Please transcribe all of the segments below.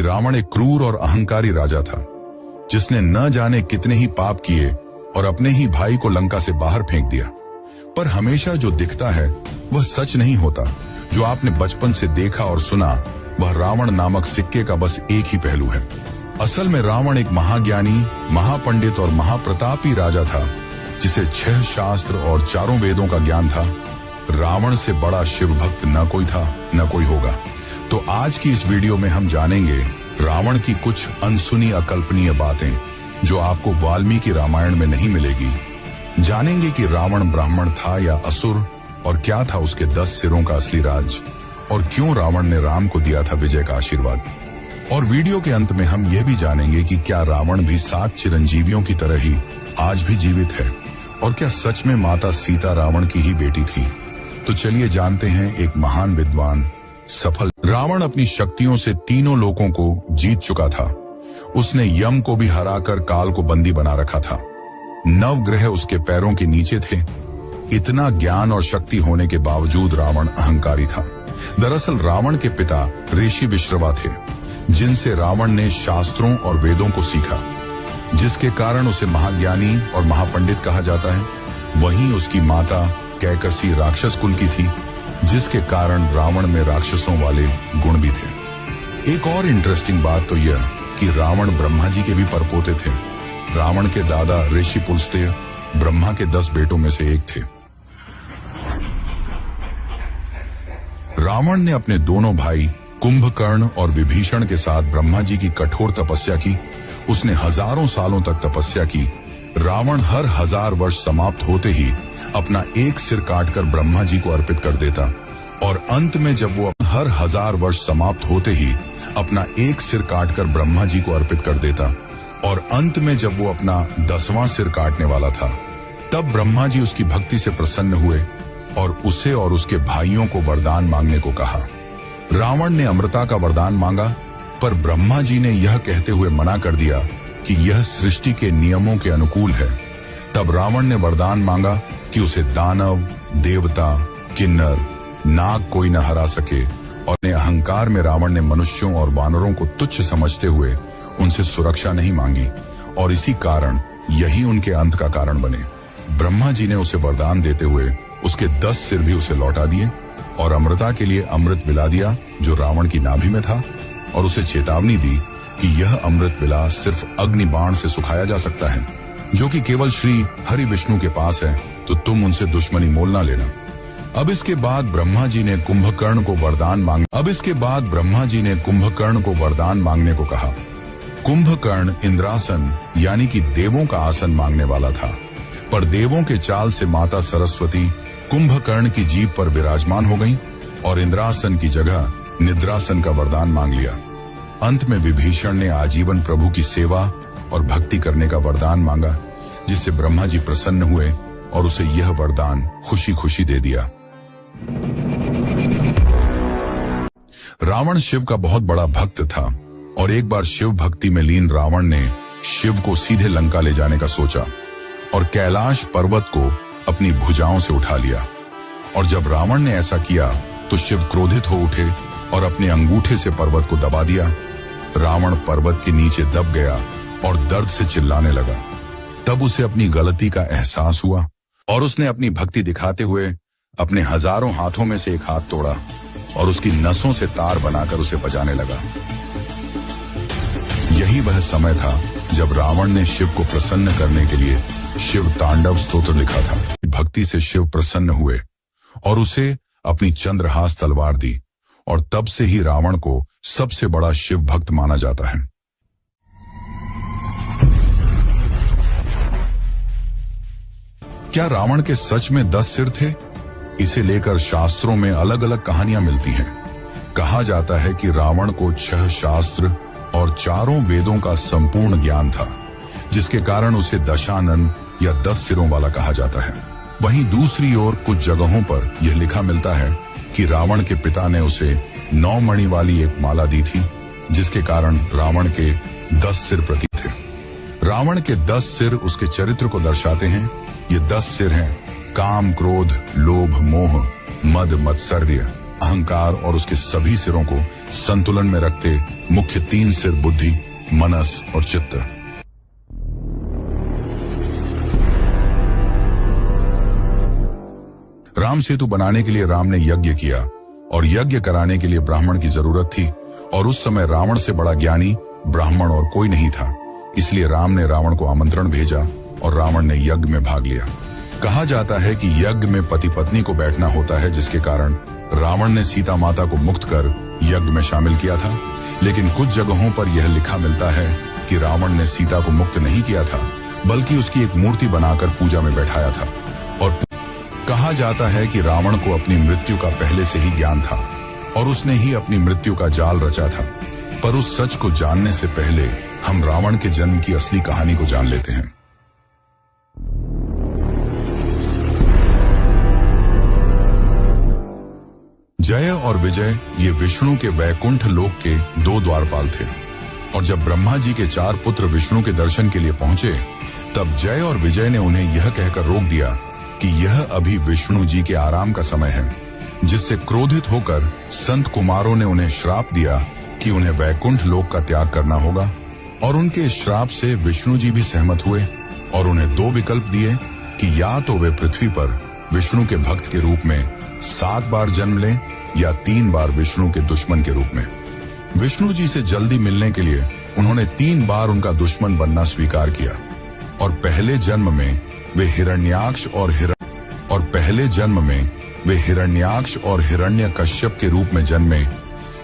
कि रावण एक क्रूर और अहंकारी राजा था, जिसने न जाने कितने ही पाप किए और अपने ही भाई को लंका से बाहर फेंक दिया। पर हमेशा जो दिखता है वह सच नहीं होता। जो आपने बचपन से देखा और सुना वह रावण नामक सिक्के का बस एक ही पहलू है। असल में रावण एक महाज्ञानी, महापंडित और महाप्रतापी राजा था, जिसे 6 शास्त्र और 4 वेदों का ज्ञान था। रावण से बड़ा शिव भक्त न कोई था, न कोई होगा। तो आज की इस वीडियो में हम जानेंगे रावण की कुछ अनसुनी अकल्पनीय बातें जो आपको वाल्मीकि रामायण में नहीं मिलेगी। जानेंगे कि रावण ब्राह्मण था या असुर, और क्या था उसके 10 सिरों का असली राज, और क्यों रावण ने राम को दिया था विजय का आशीर्वाद। और वीडियो के अंत में हम यह भी जानेंगे कि क्या रावण भी 7 चिरंजीवियों की तरह ही आज भी जीवित है, और क्या सच में माता सीता रावण की ही बेटी थी। तो चलिए जानते हैं एक महान विद्वान सफल। रावण अपनी शक्तियों से तीनों लोकों को जीत चुका था। उसने यम को भी हराकर काल को बंदी बना रखा था। 9 ग्रह उसके पैरों के नीचे थे। इतना ज्ञान और शक्ति होने के बावजूद रावण अहंकारी था। दरअसल रावण के पिता ऋषि विश्रवा थे, जिनसे रावण ने शास्त्रों और वेदों को सीखा, जिसके कारण उसे महाज्ञानी और महापंडित कहा जाता है। वहीं उसकी माता कैकसी राक्षस कुल की थी, जिसके कारण रावण में राक्षसों वाले गुण भी थे। एक और इंटरेस्टिंग बात तो यह कि रावण ब्रह्मा जी के भी परपोते थे। रावण के दादा ऋषि पुलस्त्य ब्रह्मा के 10 बेटों में से एक थे। रावण ने अपने दोनों भाई कुंभकर्ण और विभीषण के साथ ब्रह्मा जी की कठोर तपस्या की। उसने हजारों सालों तक तपस्या की। रावण हर 1000 वर्ष समाप्त होते ही अपना एक सिर काटकर ब्रह्मा जी को अर्पित कर देता, और अंत में जब वो हर 1000 वर्ष समाप्त होते ही अपना एक सिर काटकर ब्रह्मा जी को अर्पित कर देता, और अंत में जब वो अपना 10वां सिर काटने वाला था, तब ब्रह्मा जी उसकी भक्ति से प्रसन्न हुए और उसे और उसके भाइयों को वरदान मांगने को कहा। रावण ने अमृता का वरदान मांगा, पर ब्रह्मा जी ने यह कहते हुए मना कर दिया कि यह सृष्टि के नियमों के अनुकूल है। तब रावण ने वरदान मांगा कि उसे दानव, देवता, किन्नर, नाग कोई न हरा सके, और अपने अहंकार में रावण ने मनुष्यों और वानरों को तुच्छ समझते हुए उनसे सुरक्षा नहीं मांगी, और इसी कारण यही उनके अंत का कारण बने। ब्रह्मा जी ने उसे वरदान देते हुए उसके 10 सिर भी उसे लौटा दिए, और अमृता के लिए अमृत विला दिया जो रावण की नाभि में था, और उसे चेतावनी दी कि यह अमृत विला सिर्फ अग्नि बाण से सुखाया जा सकता है, जो कि केवल श्री हरि विष्णु के पास है, तो तुम उनसे दुश्मनी मोल ना लेना। अब इसके बाद ब्रह्मा जी ने कुंभकर्ण को वरदान मांगने को कहा। कुंभकर्ण इंद्रासन यानी कि देवों का आसन मांगने वाला था, पर देवों के चाल से माता सरस्वती कुंभकर्ण की जीभ पर विराजमान हो गईं और इंद्रासन की जगह निद्रासन का वरदान मांग लिया। अंत में विभीषण ने आजीवन प्रभु की सेवा और भक्ति करने का वरदान मांगा, जिससे ब्रह्मा जी प्रसन्न हुए और उसे यह वरदान खुशी खुशी दे दिया। रावण शिव का बहुत बड़ा भक्त था, और एक बार शिव भक्ति में लीन रावण ने शिव को सीधे लंका ले जाने का सोचा, और कैलाश पर्वत को अपनी भुजाओं से उठा लिया। और जब रावण ने ऐसा किया तो शिव क्रोधित हो उठे और अपने अंगूठे से पर्वत को दबा दिया। रावण पर्वत के नीचे दब गया और दर्द से चिल्लाने लगा। तब उसे अपनी गलती का एहसास हुआ, और उसने अपनी भक्ति दिखाते हुए अपने हजारों हाथों में से एक हाथ तोड़ा और उसकी नसों से तार बनाकर उसे बजाने लगा। यही वह समय था जब रावण ने शिव को प्रसन्न करने के लिए शिव तांडव स्तोत्र लिखा था। भक्ति से शिव प्रसन्न हुए और उसे अपनी चंद्रहास तलवार दी, और तब से ही रावण को सबसे बड़ा शिव भक्त माना जाता है। क्या रावण के सच में 10 सिर थे? इसे लेकर शास्त्रों में अलग अलग कहानियां मिलती हैं। कहा जाता है कि रावण को 6 शास्त्र और 4 वेदों का संपूर्ण ज्ञान था, जिसके कारण उसे दशानन या 10 सिरों वाला कहा जाता है। वहीं दूसरी ओर कुछ जगहों पर यह लिखा मिलता है कि रावण के पिता ने उसे 9 मणि वाली एक माला दी थी, जिसके कारण रावण के 10 सिर प्रतीक थे। रावण के 10 सिर उसके चरित्र को दर्शाते हैं। ये 10 सिर हैं: काम, क्रोध, लोभ, मोह, मद, मत्सर्य, अहंकार और उसके सभी सिरों को संतुलन में रखते मुख्य 3 सिर बुद्धि, मनस और चित्त। राम सेतु बनाने के लिए राम ने यज्ञ किया और यज्ञ कराने के लिए ब्राह्मण की जरूरत थी, और उस समय रावण से बड़ा ज्ञानी ब्राह्मण और कोई नहीं था। इसलिए राम ने रावण को आमंत्रण भेजा और रावण ने यज्ञ में भाग लिया। कहा जाता है कि यज्ञ में पति पत्नी को बैठना होता है, जिसके कारण रावण ने सीता माता को मुक्त कर यज्ञ में शामिल किया था। लेकिन कुछ जगहों पर यह लिखा मिलता है कि रावण ने सीता को मुक्त नहीं किया था, बल्कि उसकी एक मूर्ति बनाकर पूजा में बैठाया था। और कहा जाता है कि रावण को अपनी मृत्यु का पहले से ही ज्ञान था और उसने ही अपनी मृत्यु का जाल रचा था। पर उस सच को जानने से पहले हम रावण के जन्म की असली कहानी को जान लेते हैं। जय और विजय ये विष्णु के वैकुंठ लोक के 2 द्वारपाल थे, और जब ब्रह्मा जी के 4 पुत्र विष्णु के दर्शन के लिए पहुंचे, तब जय और विजय ने उन्हें यह कहकर रोक दिया कि यह अभी विष्णु जी के आराम का समय है, जिससे क्रोधित होकर संत कुमारों ने उन्हें श्राप दिया कि उन्हें वैकुंठ लोक का त्याग करना होगा। और उनके इस श्राप से विष्णु जी भी सहमत हुए और उन्हें 2 विकल्प दिए कि या तो वे पृथ्वी पर विष्णु के भक्त के रूप में 7 बार जन्म लें या 3 बार विष्णु के दुश्मन के रूप में। विष्णु जी से जल्दी मिलने के लिए उन्होंने 3 बार उनका दुश्मन बनना स्वीकार किया, और पहले जन्म में वे हिरण्याक्ष और हिरण्यकश्यप के रूप में जन्मे।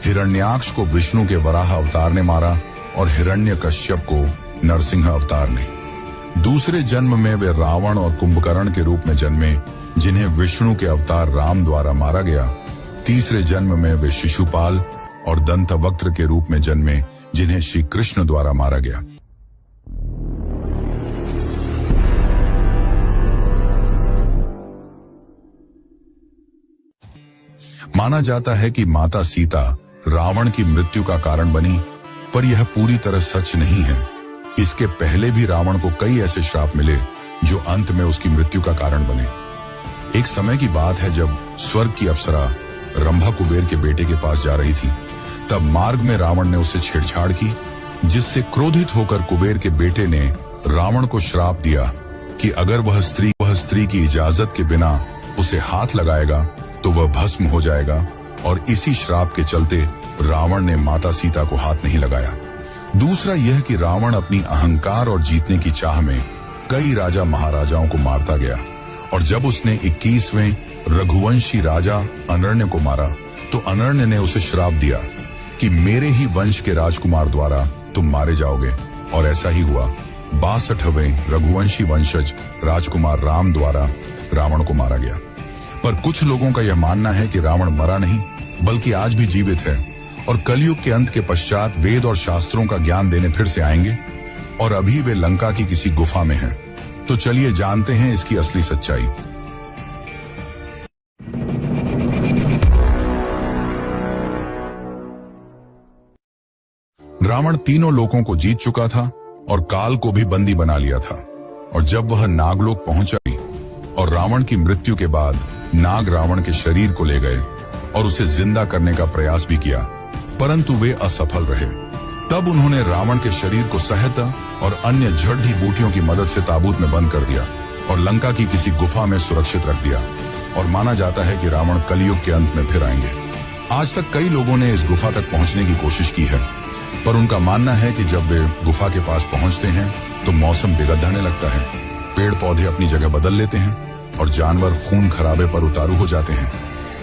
हिरण्याक्ष को विष्णु के वराह अवतार ने मारा और हिरण्यकश्यप को नरसिंह अवतार ने। दूसरे जन्म में वे रावण और कुंभकर्ण के रूप में जन्मे, जिन्हें विष्णु के अवतार राम द्वारा मारा गया। तीसरे जन्म में वे शिशुपाल और दंतवक्त्र के रूप में जन्मे, जिन्हें श्री कृष्ण द्वारा मारा गया। माना जाता है कि माता सीता रावण की मृत्यु का कारण बनी, पर यह पूरी तरह सच नहीं है। इसके पहले भी रावण को कई ऐसे श्राप मिले जो अंत में उसकी मृत्यु का कारण बने। एक समय की बात है जब स्वर्ग की अप्सरा रंभा कुबेर के बेटे के पास जा रही थी, तब मार्ग में रावण ने उससे छेड़छाड़ की, जिससे क्रोधित होकर कुबेर के बेटे ने रावण को श्राप दिया कि अगर वह स्त्री की इजाजत के बिना उसे हाथ लगाएगा तो वह भस्म हो जाएगा। और इसी श्राप के चलते रावण ने माता सीता को हाथ नहीं लगाया। दूसरा यह कि रावण अपनी अहंकार और जीतने की चाह में कई राजा महाराजाओं को मारता गया, और जब उसने 21वें रघुवंशी राजा अनर्ण्य को मारा तो अनर्ण्य ने उसे श्राप दिया कि मेरे ही वंश के राजकुमार द्वारा तुम मारे जाओगे। और ऐसा ही हुआ। 62वें रघुवंशी वंशज राजकुमार राम द्वारा रावण को मारा गया। पर कुछ लोगों का यह मानना है कि रावण मरा नहीं, बल्कि आज भी जीवित है, और कलयुग के अंत के पश्चात वेद और शास्त्रों का ज्ञान देने फिर से आएंगे, और अभी वे लंका की किसी गुफा में हैं। तो चलिए जानते हैं इसकी असली सच्चाई। रावण तीनों लोकों को जीत चुका था और काल को भी बंदी बना लिया था। और जब वह नागलोक पहुंचा और रावण की मृत्यु के बाद नाग रावण के शरीर को ले गए और उसे जिंदा करने का प्रयास भी किया, परंतु वे असफल रहे। तब उन्होंने रावण के शरीर को सहायता और अन्य जड़ी बूटियों की मदद से ताबूत में बंद कर दिया और लंका की किसी गुफा में सुरक्षित रख दिया। और माना जाता है कि रावण कलयुग के अंत में फिर आएंगे। आज तक कई लोगों ने इस गुफा तक पहुंचने की कोशिश की है, पर उनका मानना है कि जब वे गुफा के पास पहुंचते हैं तो मौसम बिगड़ने लगता है, पेड़ पौधे अपनी जगह बदल लेते हैं और जानवर खून खराबे पर उतारू हो जाते हैं,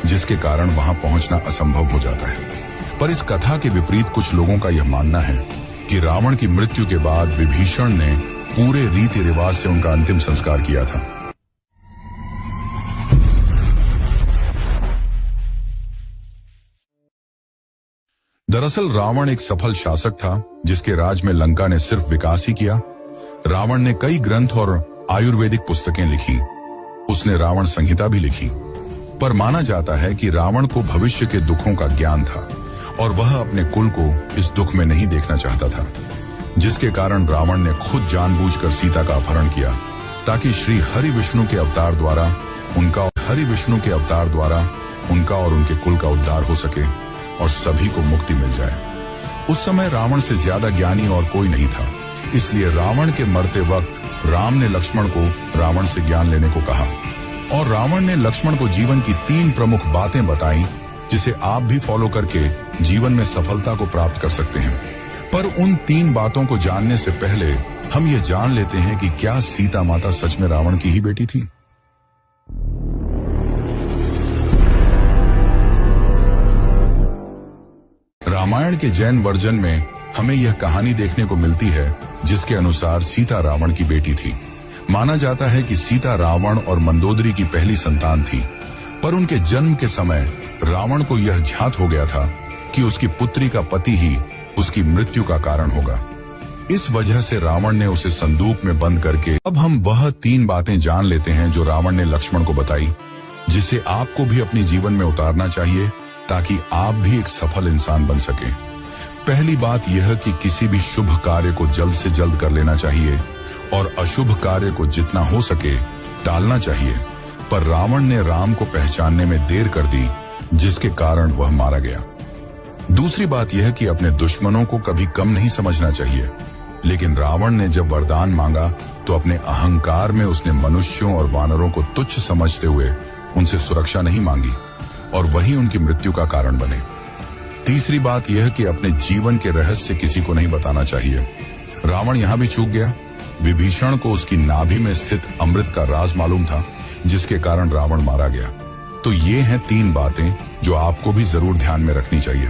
जिसके कारण वहां पहुंचना असंभव हो जाता है। पर इस कथा के विपरीत कुछ लोगों का यह मानना है कि रावण की मृत्यु के बाद विभीषण ने पूरे रीति रिवाज से उनका अंतिम संस्कार किया था। दरअसल रावण एक सफल शासक था, जिसके राज में लंका ने सिर्फ विकास ही किया। रावण ने कई ग्रंथ और आयुर्वेदिक पुस्तकें लिखी, उसने रावण संहिता भी लिखी। पर माना जाता है कि रावण को भविष्य के दुखों का ज्ञान था और वह अपने कुल को इस दुख में नहीं देखना चाहता था, जिसके कारण रावण ने खुद जानबूझकर सीता का अपहरण किया, ताकि श्री हरि विष्णु के अवतार द्वारा उनका और उनके कुल का उद्धार हो सके और सभी को मुक्ति मिल जाए। उस समय रावण से ज्यादा ज्ञानी और कोई नहीं था, इसलिए रावण के मरते वक्त राम ने लक्ष्मण को रावण से ज्ञान लेने को कहा और रावण ने लक्ष्मण को जीवन की 3 प्रमुख बातें बताई जिसे आप भी फॉलो करके जीवन में सफलता को प्राप्त कर सकते हैं। पर उन 3 बातों को जानने से पहले हम ये जान लेते हैं कि क्या सीता माता सच में रावण की ही बेटी थी। रामायण के जैन वर्जन में हमें यह कहानी देखने को मिलती है जिसके अनुसार सीता रावण की बेटी थी। माना जाता है कि सीता रावण और मंदोदरी की पहली संतान थी, पर उनके जन्म के समय रावण को यह ज्ञात हो गया था कि उसकी पुत्री का पति ही उसकी मृत्यु का कारण होगा। इस वजह से रावण ने उसे संदूक में बंद करके अब हम वह 3 बातें जान लेते हैं जो रावण ने लक्ष्मण को बताई, जिसे आपको भी अपने जीवन में उतारना चाहिए ताकि आप भी एक सफल इंसान बन सके। पहली बात यह कि किसी भी शुभ कार्य को जल्द से जल्द कर लेना चाहिए और अशुभ कार्य को जितना हो सके टालना चाहिए। पर रावण ने राम को पहचानने में देर कर दी, जिसके कारण वह मारा गया। दूसरी बात यह कि अपने दुश्मनों को कभी कम नहीं समझना चाहिए, लेकिन रावण ने जब वरदान मांगा तो अपने अहंकार में उसने मनुष्यों और वानरों को तुच्छ समझते हुए उनसे सुरक्षा नहीं मांगी और वही उनकी मृत्यु का कारण बने। तीसरी बात यह कि अपने जीवन के रहस्य किसी को नहीं बताना चाहिए। रावण यहां भी चूक गया। विभीषण को उसकी नाभि में स्थित अमृत का राज मालूम था, जिसके कारण रावण मारा गया। तो ये हैं 3 बातें जो आपको भी जरूर ध्यान में रखनी चाहिए।